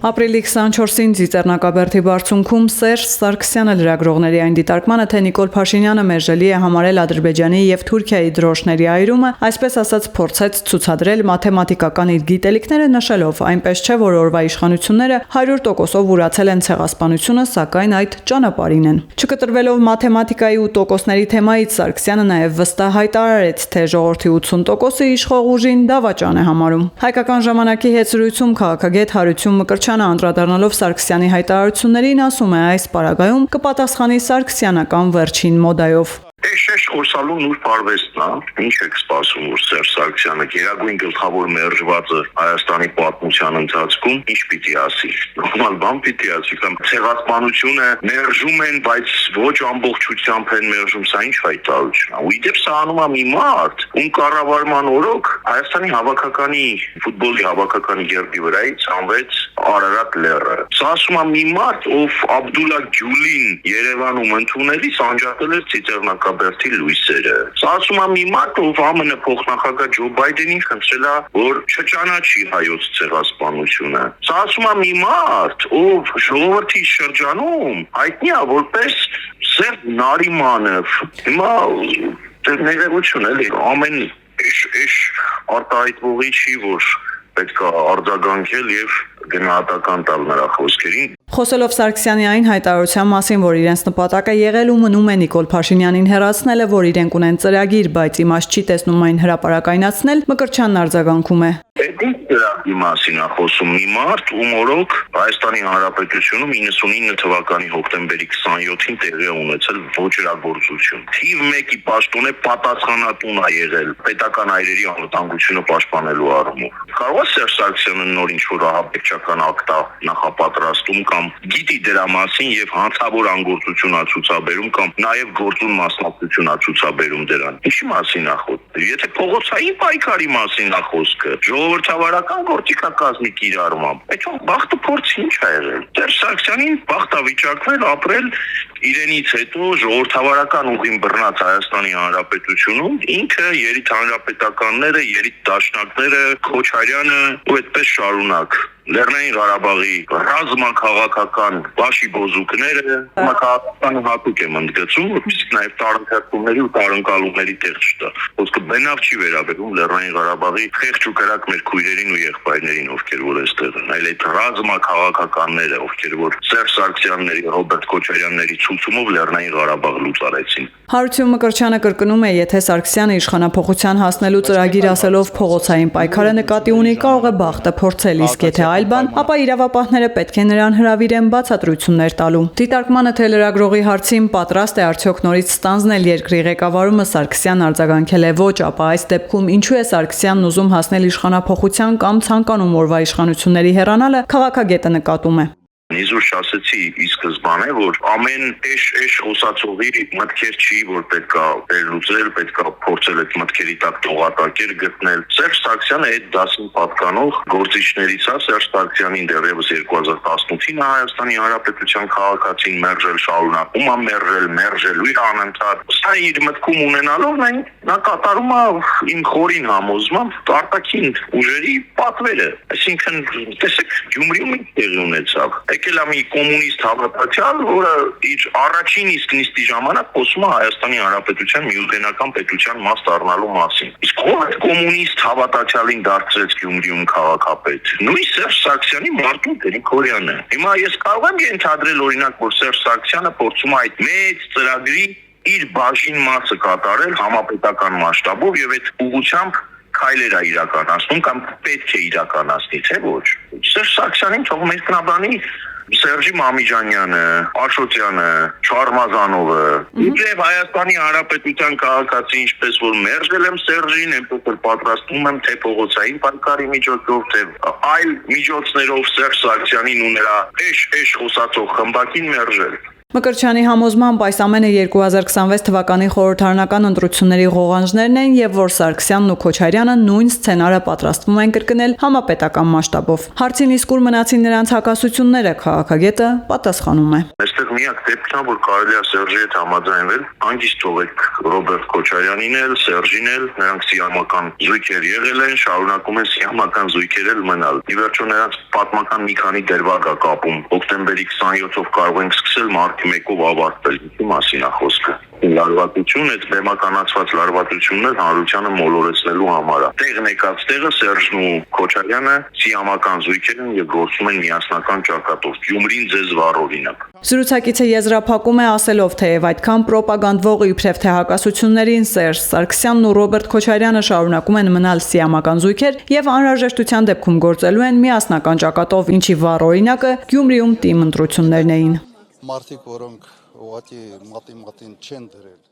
Ապրիլի 24-ին Ծիծեռնակաբերդի բարձունքում Սերժ Սարգսյանը լրագրողների այն դիտարկմանը, թե Նիկոլ Փաշինյանը մերժելի է համարել Ադրբեջանի եւ Թուրքիայի դրոշների այրումը, այսպես ասած փորձեց ցուցադրել մաթեմատիկական իր գիտելիքները, նշելով, այնպես չէ, որ օրվա իշխանությունները 100%-ով ուրացել են ցեղասպանությունը, սակայն այդ ճանապարհին են։ Չկտրվելով մաթեմատիկայի ու տոկոսների թեմայից, Սարգսյանը նաեւ վստահ հայտարարեց, թե ժողովրդի 80%-ը իշխող ուժին դավաճան է համարում։ Հայկական ժամանակի հետ զրույցում քաղաքագետ Հարություն Մկրտչյանը անդրադառնալով Սարգսյանի հայտարարություններին ասում է, այս պարագայում կպատասխանի Սարգսյանական վերջին մոդայով։ Էշ խոսալու նուրբ արվեստն է, ինչ եք սպասում, որ Սերժ Սարգսյանը գերագույն գլխավոր մերժվածը Հայաստանի պատմության ընթացքում ինչ պիտի ասի։ Նորմալ բան պիտի ասի, կամ ցեղասպանությունը մերժում են, բայց ոչ ամբողջությամբ են մերժում, սա ինչ հայտարարություն է։ Ու իդեպ սա անում է մի մարդ, ում կառավարման օրոք Հայաստանի հավաքականի ֆուտբոլի հավաքականի գերբի վրայից անվեց Արարատ լեռը։ Սա ասում է մի մարդ, ով Աբդուլլա Գյուլին Երևանում ընդունելիս անջատել էր Ծիծեռնակաբերդի լույսերը։ Սա ասում է մի մարդ, ով ԱՄՆ փոխնախագահ Ջո Բայդենին խնդրել է, որ չճանաչի հայոց ցեղասպանությունը։ Սա ասում է մի մարդ, ով ժողովրդի շրջանում հայտնի է որպես Սերժ Նարիմանով։ Հիմա ներողություն էլի, ամեն էշ արտահայտվողի չի, որ պետք է արձագանքել եւ գնահատական տալ նրա խոսքերին։ Խոսելով Սարգսյանի այն հայտարարության մասին, որ իրենց նպատակը եղել ու մնում է Նիկոլ Փաշինյանին հեռացնելը, որ իրենք ունեն ծրագիր, բայց իմաստ չի տեսնում այն հրապարակայնացնել, Մկրտչյանն արձագանքում է։ Այդ ծրագրի մասին է խոսում մի մարդ, ում օրոք Հայաստանի Հանրապետությունում 99 թվականի հոկտեմբերի 27-ին տեղի է ունեցել ոչրագործություն։ Թիվ 1-ի պաշտոնե պատասխանատուն է եղել պետական այրերի անվտանգությունը պաշտպանելու առումով։ Կարող է Սերժ Սարգսյանը նոր ինչ-որ ահաբեկչական ակտ նախապատրաստում կամ գիտի դրա մասին եւ հանցավոր անգործություն է ցուցաբերում կամ նաեւ գործուն մասնակցություն է ցուցաբերում դրան։ Ինչի մասին է խոսքը։ Եթե փողոցային պայքարի մասին է խոսքը, ժողովրդավարական գործիքակազմի կիրառմամբ, այդ բախտը փորձ ինչ է եղել։ Սերժ Սարգսյանին բախտ է վիճակվել ապրել իրենից հետո ժողովրդավարական ուղին բռնած Հայաստանի Հանրապետությունում, ինքը երիտհանրապետականները, երիտդաշնակները, Քոչարյանը ու այդպես շարունակ։ Լեռնային Ղարաբաղի ռազմաքաղաքական բաշիբոզուկները մակարդականը հատուկ եմ ընդգծում, որպեսզի նաև տարընթերցումների ու տարընկալումների տեղ չտա։ Ոսկե բնավ չի վերաբերում Լեռնային Ղարաբաղի խեղճ ու կրակ մեր քույրերին ու եղբայրներին, ովքեր որ այստեղ են, այլ այդ ռազմաքաղաքականները, ովքեր որ Սերժ Սարգսյանների, Ռոբերտ Քոչարյանների ցուցումով Լեռնային Ղարաբաղ լուծարեցին։ Հարություն Մկրտչյանը կրկնում է, եթե Սարգսյանը իշխանափոխության հասնելու ծրագիր ասելով փողոցային պայքարը նկատի ունի, կարող է բախտը փորձել, իսկ եթե այլ բան, ապա իրավապահները պետք է նրան հրավիրեն բացատրություններ տալու։ Դիտարկմանը թե լրագրողի հարցին պատրաստ է արդյոք նորից ստանձնել երկրի ղեկավարումը, Սարգսյանն արձագանքել է ոչ, ապա այս դեպքում ինչու է Սարգսյանն ուզում հասնել իշխանափոխության կամ ցանկանում օրվա իշխանությունների հեռանալը, քաղաքագետը նկատում է։ Իզուր ասացի ի սկզբանե, որ ամեն էշ խոսացողի մտքեր չի, որ պետքա վերլուծել, պետքա փորձել այդ մտքերի տակ տողատակեր գտնել։ Սերժ Սարգսյանը այդ դասին պատկանող գործիչներից է, Սերժ Սարգսյանին դեռևս 2018-ին Հայաստանի Հանրապետության քաղաքացին մերժել շարունակում է մերժելու իր անընդհատ։ Սա իր մտքում ունենալով նա կատարում է իմ խորին համոզմամբ արտաքին ուժերի պատվերը։ Այսինքն, տեսեք, Գյումրիում ինչ տեղի ունեցավ։ Եկել է մի կոմունիստ հավատացյալ, որը իր առաջին իսկ նիստի ժամանակ խոսում է Հայաստանի Հանրապետության միութենական պետության մաս դառնալու մասին։ Իսկ ով այդ կոմունիստ հավատացյալին դարձրեց Գյումրիում քաղաքապետ։ Նույն Սերժ Սարգսյանի Մարտին Գրիգորյանը։ Հիմա ես կարող եմ ենթադրել օրինակ, որ Սերժ Սարգսյանը փորձում է այդ մեծ ծրագրի իր բաժին մասը կատարել համապետական մասշտաբով եւ այդ ուղղությամբ քայլեր է իրականացնում կամ պետք է իրականացնի, թե ոչ։ Սերժ Սարգսյանին թող մեկնաբանի Սերժի Մամիջանյանը, Աշոտյանը, Չարմազանովը, իբրև Հայաստանի Հանրապետության քաղաքացի, ինչպես որ մերժել եմ Սերժին, այնպես էլ պատրաստվում եմ թե փողոցային պայքարի միջոցով, թե այլ միջոցներով Սերժ Սարգսյանին ու նրա էշ խոսացող խմբակին մերժել։ Մկրտչյանի համոզմամբ այս ամենը 2026 թվականի խորհրդարանական ընտրությունների ղողանջներն են եւ որ Սարգսյանն ու Քոչարյանը նույն սցենարը պատրաստվում են կրկնել համապետական մասշտաբով։ Հարցին իսկ ուր մնացին նրանց հակասությունները, քաղաքագետը պատասխանում է. Այստեղ միակ դեպքն է, որ կարելի է Սերժի հետ համաձայնվել, հանգիստ թողեք Ռոբերտ Քոչարյանին էլ, Սերժին էլ, նրանք սիամական զույգեր եղել են, շարունակում են սիամական զույգեր էլ մնալ։ Ի վերջո նրանց պատմական մի քանի դերվակ է կապում։ Հոկտեմբերի 27-ով կարող ենք սկսել, մարտի 1-ով ավարտել։ Ինչի մասին է խոսքը։ Լարվածություն, այդ բեմականացված լարվածություններ հանրությանը մոլորեցնելու համար է։ Տեղն եկած տեղը Սերժն ու Քոչարյանը սիամական զույգեր են եւ գործում են միասնական ճակատով։ Գյումրին ձեզ վառօրինակ։ Զրուցակիցը եզրափակում է ասելով, թեև այդքան պրոպագանդվող իբրև թե հակասություններին Սերժ Սարգսյանն ու Ռոբերտ Քոչարյանը շարունակում են մնալ սիամական զույգեր եւ անհրաժեշտության դեպքում գործելու են միասնական ճակատով, ինչի վառ օրինակը Գյումրիում թիմ ընտրություններն էին։ Մարդիկ, որոնք ուղղակի մատին չեն դրել